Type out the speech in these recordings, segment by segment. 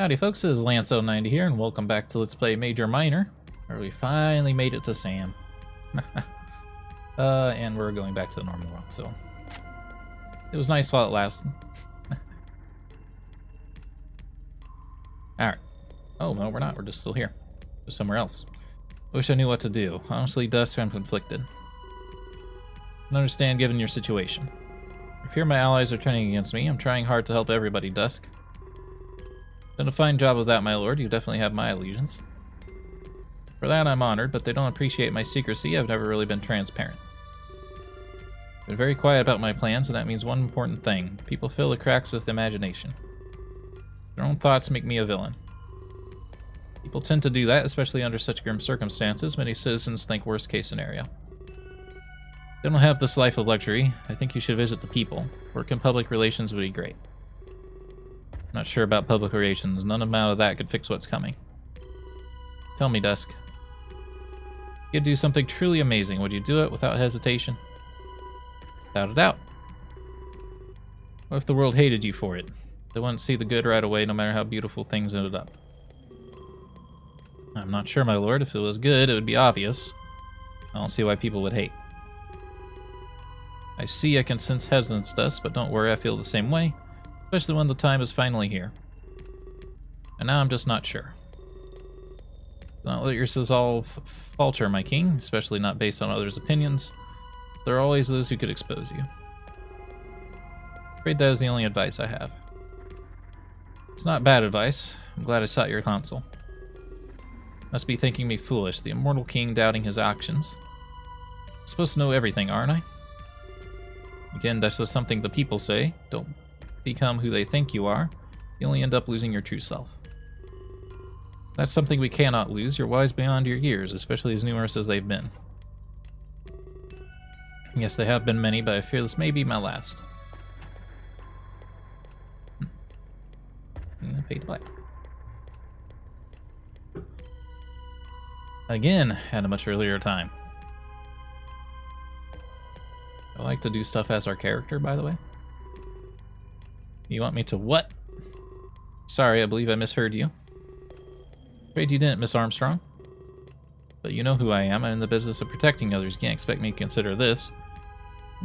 Howdy folks, this is Lance 90 here, and welcome back to Let's Play Major Minor, where we finally made it to Sam. And we're going back to the normal rock, so it was nice while it lasted. Alright. Oh, no, we're not. We're just still here. Just somewhere else. Wish I knew what to do. Honestly, Dusk, I'm conflicted. I can understand given your situation. I fear my allies are turning against me. I'm trying hard to help everybody, Dusk. Done a fine job of that, my lord. You definitely have my allegiance. For that I'm honored, but they don't appreciate my secrecy. I've never really been transparent. Been very quiet about my plans, and that means one important thing. People fill the cracks with imagination. Their own thoughts make me a villain. People tend to do that, especially under such grim circumstances. Many citizens think worst case scenario. They don't have this life of luxury. I think you should visit the people. Work in public relations would be great. Not sure about public relations. None amount of that could fix what's coming. Tell me, Dusk. You could do something truly amazing. Would you do it without hesitation? Without a doubt. What if the world hated you for it? They wouldn't see the good right away, no matter how beautiful things ended up. I'm not sure, my lord. If it was good, it would be obvious. I don't see why people would hate. I can sense hesitance, Dusk, but don't worry, I feel the same way. Especially when the time is finally here. And now I'm just not sure. Don't let your resolve falter, my king, especially not based on others' opinions. There are always those who could expose you. Afraid that is the only advice I have. It's not bad advice. I'm glad I sought your counsel. Must be thinking me foolish, the immortal king doubting his actions. I'm supposed to know everything, aren't I? Again, that's just something the people say. Don't become who they think you are. You only end up losing your true self. That's something we cannot lose. You're wise beyond your years, especially as numerous as they've been. Yes, they have been many, but I fear this may be my last. Fade to black. Again, at a much earlier time. I like to do stuff as our character, by the way. You want me to what? Sorry, I believe I misheard you. Afraid you didn't, Miss Armstrong. But you know who I am. I'm in the business of protecting others. You can't expect me to consider this.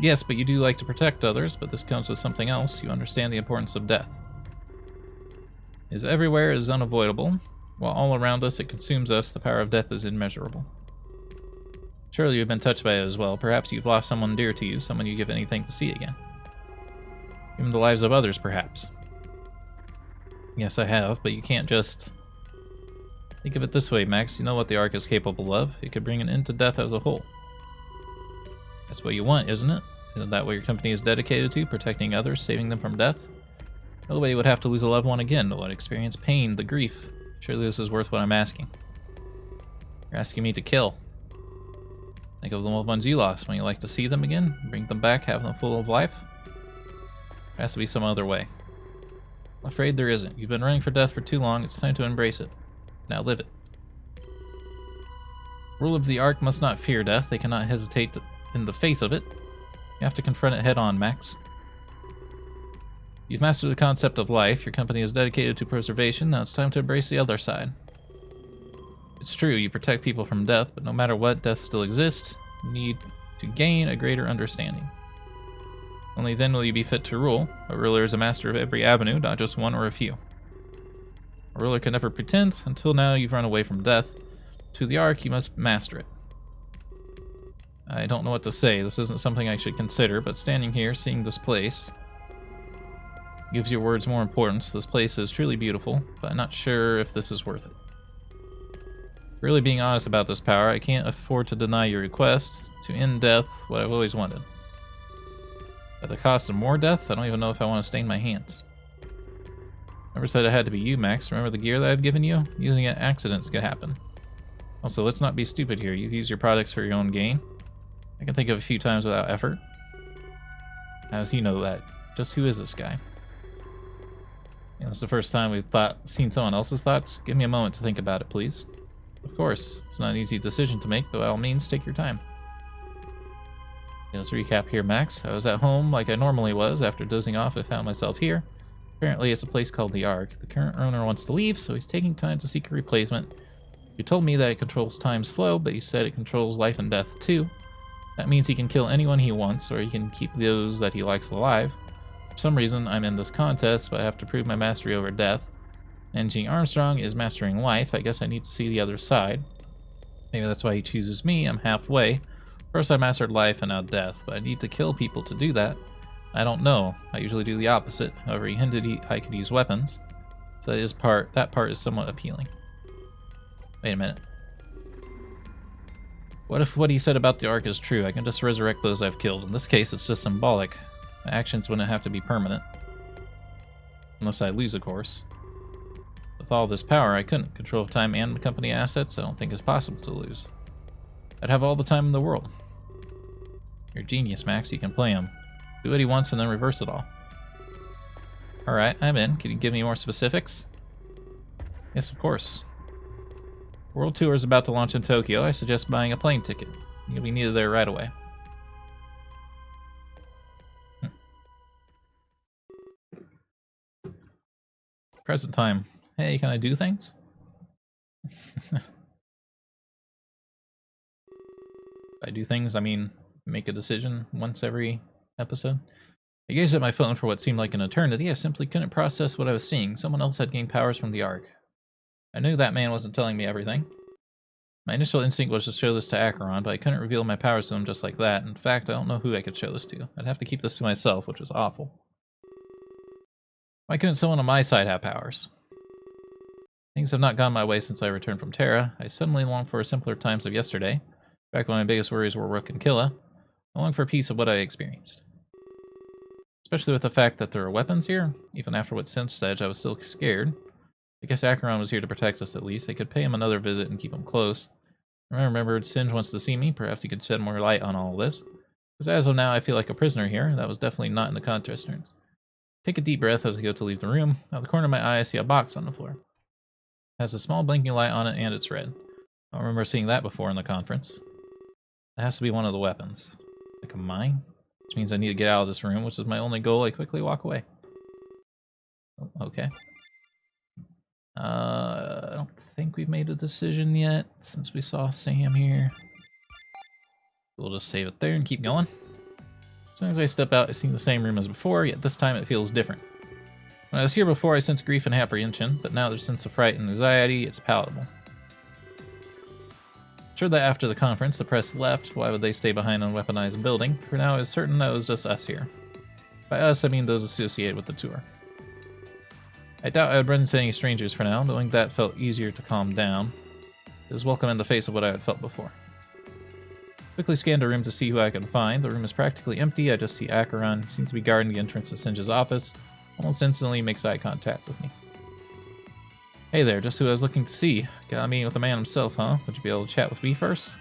Yes, but you do like to protect others, but this comes with something else. You understand the importance of death. It is everywhere, it is unavoidable. While all around us it consumes us, the power of death is immeasurable. Surely you've been touched by it as well. Perhaps you've lost someone dear to you, someone you give anything to see again. Even the lives of others, perhaps. Yes, I have, but you can't just... Think of it this way, Max. You know what the Ark is capable of. It could bring an end to death as a whole. That's what you want, isn't it? Isn't that what your company is dedicated to? Protecting others, saving them from death? Nobody would have to lose a loved one again. No one experience pain, the grief. Surely this is worth what I'm asking. You're asking me to kill. Think of the loved ones you lost. When you like to see them again? Bring them back, have them full of life? There has to be some other way. I'm afraid there isn't. You've been running for death for too long. It's time to embrace it. Now live it. Rule of the Ark must not fear death. They cannot hesitate in the face of it. You have to confront it head on, Max. You've mastered the concept of life. Your company is dedicated to preservation. Now it's time to embrace the other side. It's true, you protect people from death, but no matter what, death still exists. You need to gain a greater understanding. Only then will you be fit to rule. A ruler is a master of every avenue, not just one or a few. A ruler can never pretend. Until now, you've run away from death. To the Ark, you must master it. I don't know what to say. This isn't something I should consider, but standing here, seeing this place, gives your words more importance. This place is truly beautiful, but I'm not sure if this is worth it. Really being honest about this power, I can't afford to deny your request to end death, what I've always wanted. At the cost of more death, I don't even know if I want to stain my hands. Never said it had to be you, Max. Remember the gear that I've given you? Using it, accidents could happen. Also, let's not be stupid here. You've used your products for your own gain. I can think of a few times without effort. How does he know that? Just who is this guy? Yeah, that's the first time we've seen someone else's thoughts. Give me a moment to think about it, please. Of course, it's not an easy decision to make, but by all means, take your time. Okay, let's recap here, Max. I was at home like I normally was. After dozing off, I found myself here. Apparently, it's a place called the Ark. The current owner wants to leave, so he's taking time to seek a replacement. He told me that it controls time's flow, but he said it controls life and death too. That means he can kill anyone he wants, or he can keep those that he likes alive. For some reason, I'm in this contest, but I have to prove my mastery over death. Managing Armstrong is mastering life. I guess I need to see the other side. Maybe that's why he chooses me. I'm halfway. First I mastered life and now death, but I need to kill people to do that. I don't know. I usually do the opposite. However, he hinted I could use weapons. So that part is somewhat appealing. Wait a minute. What if what he said about the Ark is true? I can just resurrect those I've killed. In this case, it's just symbolic. My actions wouldn't have to be permanent. Unless I lose, of course. With all this power, I couldn't. Control of time and company assets, I don't think it's possible to lose. I'd have all the time in the world. You're a genius, Max. You can play him. Do what he wants and then reverse it all. Alright, I'm in. Can you give me more specifics? Yes, of course. World Tour is about to launch in Tokyo. I suggest buying a plane ticket. You'll be needed there right away. Present time. Hey, can I do things? If I do things, I mean make a decision once every episode. I gazed at my phone for what seemed like an eternity. I simply couldn't process what I was seeing. Someone else had gained powers from the Ark. I knew that man wasn't telling me everything. My initial instinct was to show this to Acheron, but I couldn't reveal my powers to him just like that. In fact, I don't know who I could show this to. I'd have to keep this to myself, which was awful. Why couldn't someone on my side have powers? Things have not gone my way since I returned from Terra. I suddenly long for simpler times of yesterday. Back when my biggest worries were Rook and Killa. I long for a piece of what I experienced. Especially with the fact that there are weapons here. Even after what Sinch said, I was still scared. I guess Acheron was here to protect us at least. I could pay him another visit and keep him close. I remembered Singe wants to see me. Perhaps he could shed more light on all this. Because as of now, I feel like a prisoner here. That was definitely not in the contest terms. Take a deep breath as I go to leave the room. Out of the corner of my eye, I see a box on the floor. It has a small blinking light on it, and it's red. I don't remember seeing that before in the conference. It has to be one of the weapons. Like a mine? Which means I need to get out of this room, which is my only goal. I quickly walk away. Oh, okay. I don't think we've made a decision yet, since we saw Sam here. We'll just save it there and keep going. As soon as I step out, I see the same room as before, yet this time it feels different. When I was here before, I sensed grief and apprehension, but now there's a sense of fright and anxiety. It's palatable. Sure that after the conference, the press left. Why would they stay behind on a weaponized building? For now, it's certain that it was just us here. By us, I mean those associated with the tour. I doubt I would run into any strangers for now. Knowing that felt easier to calm down. It was welcome in the face of what I had felt before. Quickly scanned the room to see who I could find. The room is practically empty. I just see Acheron. He seems to be guarding the entrance to Singe's office. Almost instantly makes eye contact with me. Hey there, just who I was looking to see. Got a meeting with the man himself, huh? Would you be able to chat with me first?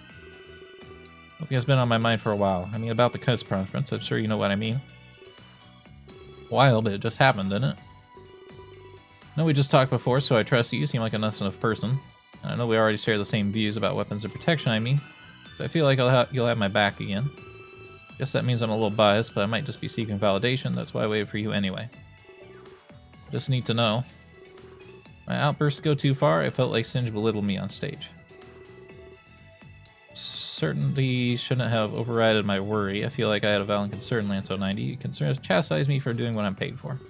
Something has been on my mind for a while. I mean, about the Cuts conference. I'm sure you know what I mean. A while, but it just happened, didn't it? I know we just talked before, so I trust you. You seem like a nice enough person. And I know we already share the same views about weapons and protection, I mean. So I feel like you'll have my back again. Guess that means I'm a little biased, but I might just be seeking validation. That's why I waited for you anyway. Just need to know. My outbursts go too far. I felt like Singe belittled me on stage. Certainty shouldn't have overridden my worry. I feel like I had a valid concern, Lance 090. You can chastise me for doing what I'm paid for.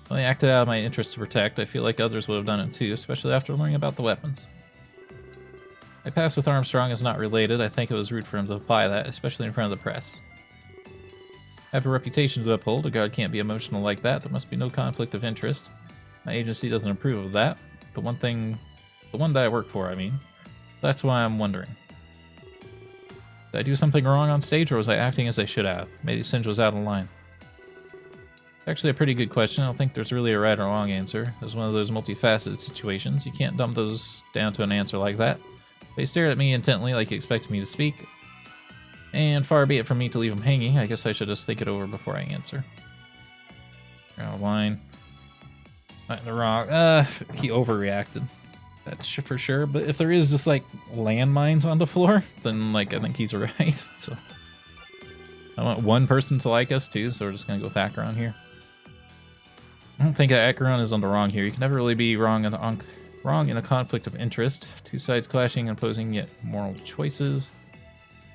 When I acted out of my interest to protect, I feel like others would have done it too, especially after learning about the weapons. My past with Armstrong is not related. I think it was rude for him to apply that, especially in front of the press. I have a reputation to uphold. A guard can't be emotional like that. There must be no conflict of interest. My agency doesn't approve of that. The one that I work for, I mean. That's why I'm wondering. Did I do something wrong on stage, or was I acting as I should have? Maybe Singe was out of line. It's actually a pretty good question. I don't think there's really a right or wrong answer. It's one of those multifaceted situations. You can't dump those down to an answer like that. They stared at me intently like he expected me to speak. And far be it from me to leave him hanging. I guess I should just think it over before I answer. Out of line. Not in the wrong. He overreacted. That's for sure. But if there is just like landmines on the floor, then like I think he's right. So I want one person to like us too, so we're just gonna go back around here. I don't think Acheron is on the wrong here. You can never really be wrong in a conflict of interest. Two sides clashing and opposing yet moral choices.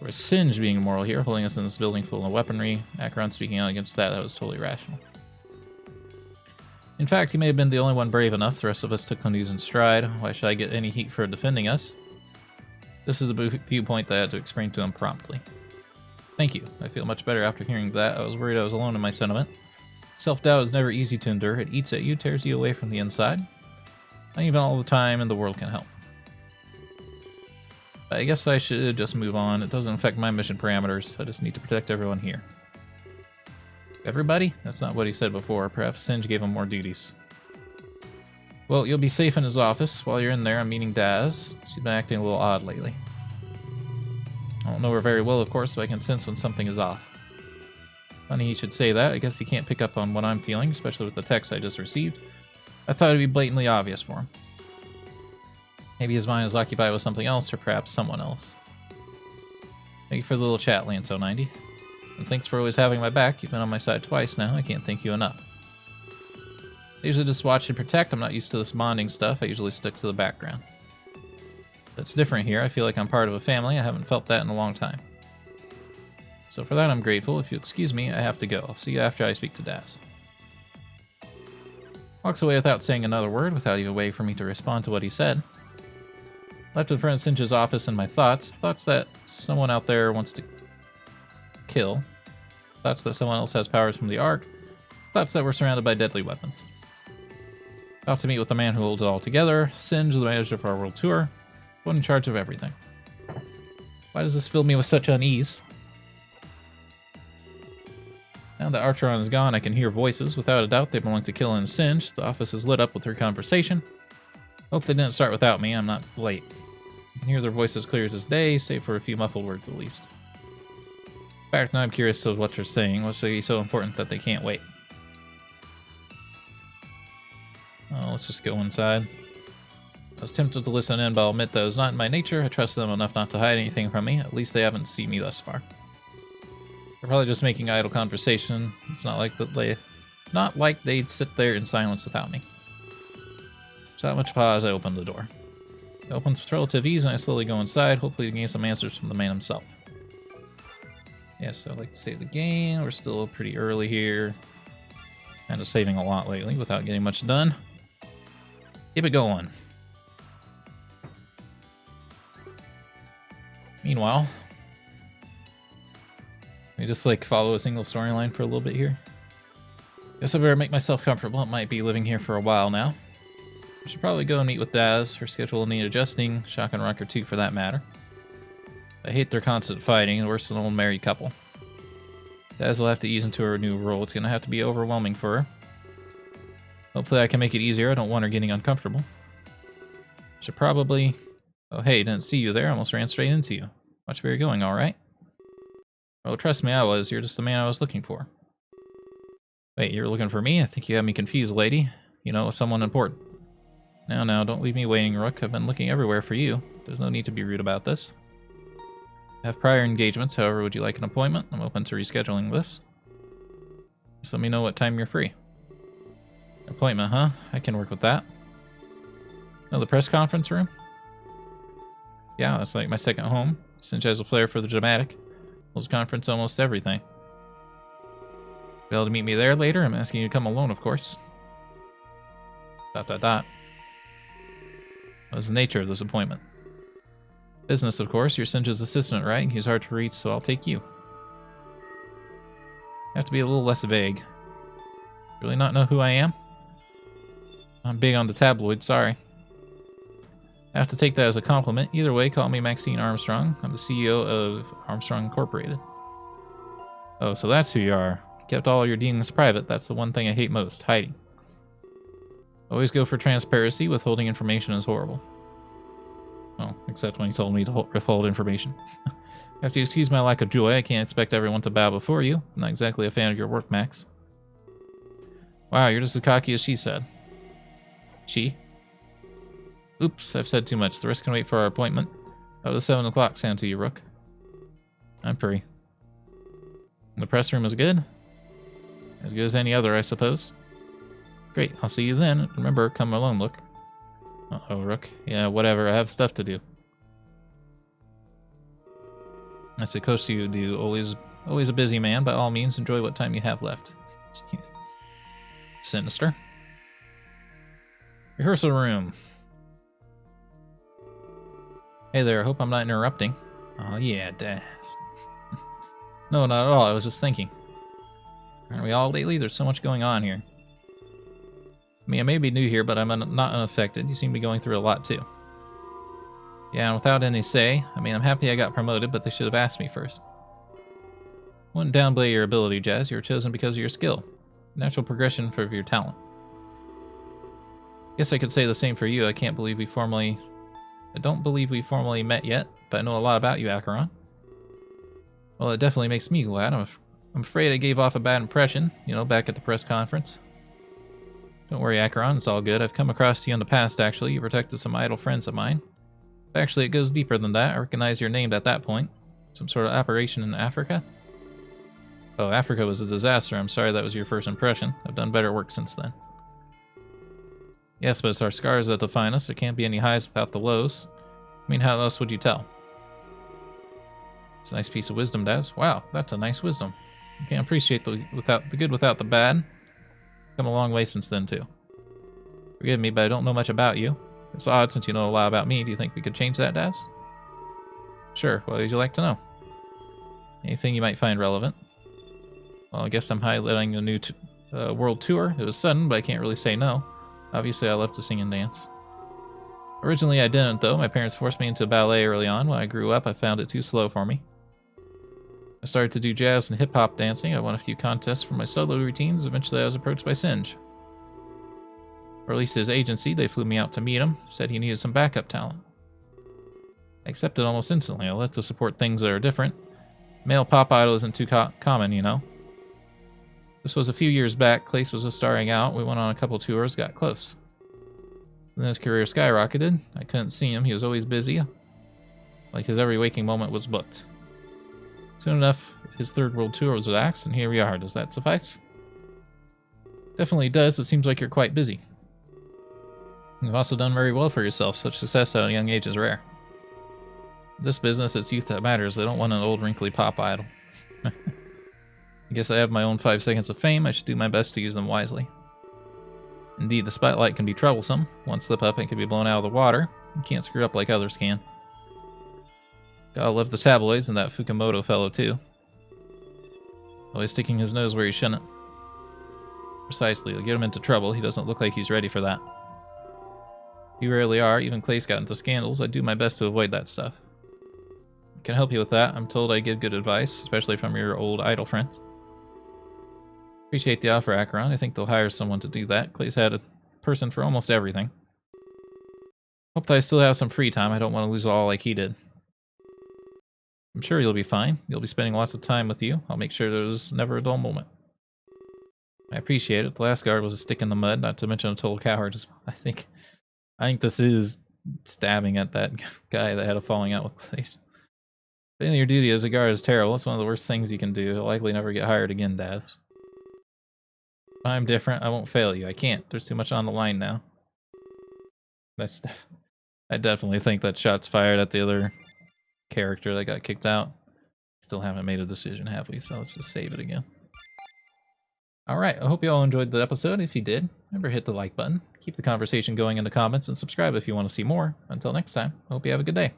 Or Singe being immoral here, holding us in this building full of weaponry. Acheron speaking out against that was totally rational. In fact, he may have been the only one brave enough. The rest of us took the news in stride. Why should I get any heat for defending us? This is the viewpoint that I had to explain to him promptly. Thank you. I feel much better after hearing that. I was worried I was alone in my sentiment. Self-doubt is never easy to endure. It eats at you, tears you away from the inside. Not even all the time in the world can help. But I guess I should just move on. It doesn't affect my mission parameters. I just need to protect everyone here. Everybody? That's not what he said before. Perhaps Singe gave him more duties. Well, you'll be safe in his office. While you're in there, I'm meeting Daz. She's been acting a little odd lately. I don't know her very well, of course, but I can sense when something is off. Funny he should say that. I guess he can't pick up on what I'm feeling, especially with the text I just received. I thought it'd be blatantly obvious for him. Maybe his mind is occupied with something else, or perhaps someone else. Thank you for the little chat, Lance 090. And thanks for always having my back. You've been on my side twice now. I can't thank you enough. I usually just watch and protect. I'm not used to this bonding stuff. I usually stick to the background. But it's different here. I feel like I'm part of a family. I haven't felt that in a long time. So for that, I'm grateful. If you'll excuse me, I have to go. I'll see you after I speak to Daz. Walks away without saying another word, without even waiting for me to respond to what he said. Left in front of Singe's office and my thoughts. Thoughts that someone out there wants to kill. Thoughts that someone else has powers from the Ark. Thoughts that we're surrounded by deadly weapons. About to meet with the man who holds it all together. Singe, the manager of our world tour. One in charge of everything. Why does this fill me with such unease? Now that Archeron is gone, I can hear voices. Without a doubt, they belong to Kill and Singe. The office is lit up with their conversation. Hope they didn't start without me. I'm not late. I can hear their voices clear as day, save for a few muffled words at least. In fact, now I'm curious to what they're saying. What's so important that they can't wait? Oh, let's just go inside. I was tempted to listen in, but I'll admit that it was not in my nature. I trust them enough not to hide anything from me. At least they haven't seen me thus far. They're probably just making idle conversation. It's not like they'd sit there in silence without me. Without much pause, I open the door. It opens with relative ease, and I slowly go inside, hopefully to gain some answers from the man himself. Yes, I'd like to save the game. We're still pretty early here. Kind of saving a lot lately without getting much done. Keep it going. Meanwhile, we just follow a single storyline for a little bit here. Guess I better make myself comfortable. I might be living here for a while now. I should probably go and meet with Daz. Her schedule will need adjusting. Shotgun Rocker too, for that matter. I hate their constant fighting, and worse than an old married couple. Daz will have to ease into her new role. It's going to have to be overwhelming for her. Hopefully I can make it easier. I don't want her getting uncomfortable. Should probably... Oh, hey, didn't see you there. Almost ran straight into you. Watch where you're going, alright? Oh, trust me, I was. You're just the man I was looking for. Wait, you're looking for me? I think you have me confused, lady. You know, someone important. No, don't leave me waiting, Rook. I've been looking everywhere for you. There's no need to be rude about this. I have prior engagements, however, would you like an appointment? I'm open to rescheduling this. Just let me know what time you're free. Appointment, huh? I can work with that. Oh, the press conference room? Yeah, that's like my second home. Singe has a flair for the dramatic. Holds conference almost everything. Be able to meet me there later? I'm asking you to come alone, of course. ... What is the nature of this appointment? Business, of course. You're Singe's assistant, right? He's hard to reach, so I'll take you. I have to be a little less vague. Really not know who I am? I'm big on the tabloid, sorry. I have to take that as a compliment. Either way, call me Maxine Armstrong. I'm the CEO of Armstrong Incorporated. Oh, so that's who you are. You kept all your dealings private. That's the one thing I hate most, hiding. Always go for transparency. Withholding information is horrible. Well, except when he told me to withhold information. Have to excuse my lack of joy. I can't expect everyone to bow before you. I'm not exactly a fan of your work, Max. Wow, you're just as cocky as she said. She? Oops, I've said too much. The rest can wait for our appointment. How does 7 o'clock sound to you, Rook? I'm free. The press room is good? As good as any other, I suppose. Great, I'll see you then. Remember, come alone, Look. Uh-oh, Rook. Yeah, whatever, I have stuff to do. I suppose you do. Always a busy man. By all means, enjoy what time you have left. Jeez. Sinister. Rehearsal room. Hey there, I hope I'm not interrupting. Oh yeah, Daz. No, not at all, I was just thinking. Aren't we all lately? There's so much going on here. I mean, I may be new here, but I'm not unaffected. You seem to be going through a lot too. Yeah, and without any say, I mean, I'm happy I got promoted, but they should have asked me first. Wouldn't downplay your ability, Jazz. You were chosen because of your skill. Natural progression for your talent. Guess I could say the same for you. I don't believe we formally met yet, but I know a lot about you, Acheron. Well, it definitely makes me glad. I'm afraid I gave off a bad impression, back at the press conference. Don't worry, Acheron, it's all good. I've come across you in the past, actually. You protected some idle friends of mine. Actually, it goes deeper than that. I recognize your name at that point. Some sort of operation in Africa? Oh, Africa was a disaster. I'm sorry that was your first impression. I've done better work since then. Yes, but it's our scars that define us. There can't be any highs without the lows. I mean, how else would you tell? It's a nice piece of wisdom, Daz. Wow, that's a nice wisdom. You can't appreciate the good without the bad. Come a long way since then, too. Forgive me, but I don't know much about you. It's odd since you know a lot about me. Do you think we could change that, Daz? Sure, what would you like to know? Anything you might find relevant. Well, I guess I'm highlighting a new world tour. It was sudden, but I can't really say no. Obviously, I love to sing and dance. Originally, I didn't, though. My parents forced me into ballet early on. When I grew up, I found it too slow for me. I started to do jazz and hip-hop dancing. I won a few contests for my solo routines. Eventually, I was approached by Singe. Or at least his agency. They flew me out to meet him. Said he needed some backup talent. I accepted almost instantly. I like to support things that are different. Male pop idol isn't too common, This was a few years back. Clace was just starring out. We went on a couple tours, got close. Then his career skyrocketed. I couldn't see him. He was always busy. Like his every waking moment was booked. Soon enough, his third world tour was axed, and here we are. Does that suffice? Definitely does. It seems like you're quite busy. You've also done very well for yourself. Such success at a young age is rare. In this business, it's youth that matters. They don't want an old, wrinkly pop idol. I guess I have my own 5 seconds of fame. I should do my best to use them wisely. Indeed, the spotlight can be troublesome. One slip up and can be blown out of the water. You can't screw up like others can. Gotta love the tabloids and that Fukumoto fellow, too. Always sticking his nose where he shouldn't. Precisely, it'll get him into trouble. He doesn't look like he's ready for that. You rarely are. Even Clace got into scandals. I do my best to avoid that stuff. I can help you with that. I'm told I give good advice, especially from your old idol friends. Appreciate the offer, Acheron. I think they'll hire someone to do that. Clay's had a person for almost everything. Hope that I still have some free time. I don't want to lose it all like he did. I'm sure you'll be fine. You'll be spending lots of time with you. I'll make sure there's never a dull moment. I appreciate it. The last guard was a stick in the mud, not to mention a total coward. I think this is stabbing at that guy that had a falling out with Clace. Failing your duty as a guard is terrible. It's one of the worst things you can do. You'll likely never get hired again, Daz. If I'm different, I won't fail you. I can't. There's too much on the line now. I definitely think that shot's fired at the other character that got kicked out. Still haven't made a decision, have we? So let's just save it again. Alright, I hope you all enjoyed the episode. If you did, remember hit the like button. Keep the conversation going in the comments and subscribe if you want to see more. Until next time, I hope you have a good day.